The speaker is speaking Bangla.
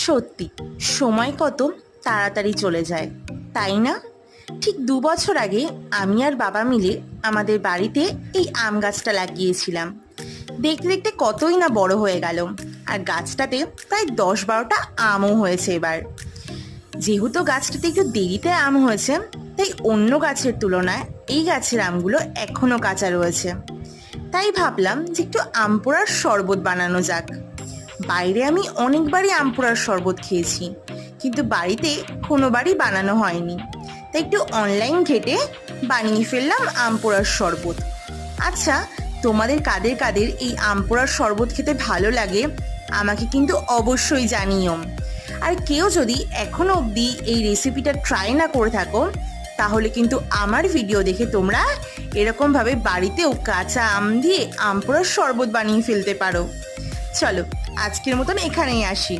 সত্যি সময় কত তাড়াতাড়ি চলে যায়, তাই না? ঠিক 2 বছর আগে আমি আর বাবা মিলে আমাদের বাড়িতে এই আম গাছটা লাগিয়েছিলাম। দেখতে দেখতে কতই না বড় হয়ে গেল, আর গাছটাতে প্রায় 10-12টা আমও হয়েছে এবার। যেহেতু গাছটাতে একটু দেরিতে আম হয়েছে, তাই অন্য গাছের তুলনায় এই গাছের আমগুলো এখনো কাঁচা রয়েছে। তাই ভাবলাম যে একটু আম পোড়ার শরবত বানানো যাক। বাইরে আমি অনেকবারই আম পোড়ার শরবত খেয়েছি, কিন্তু বাড়িতে কোনোবারই বানানো হয়নি। তাই একটু অনলাইন ঘেটে বানিয়ে ফেললাম আম পোড়ার শরবত। আচ্ছা, তোমাদের কাদের কাদের এই আম পোড়ার শরবত খেতে ভালো লাগে আমাকে কিন্তু অবশ্যই জানিও। আর কেউ যদি এখনো অবধি এই রেসিপিটা ট্রাই না করে থাকো, তাহলে কিন্তু আমার ভিডিও দেখে তোমরা এরকমভাবে বাড়িতেও কাঁচা আম দিয়ে আম পোড়ার শরবত বানিয়ে ফেলতে পারো। চলো, আজকের মতন এখানেই আসি।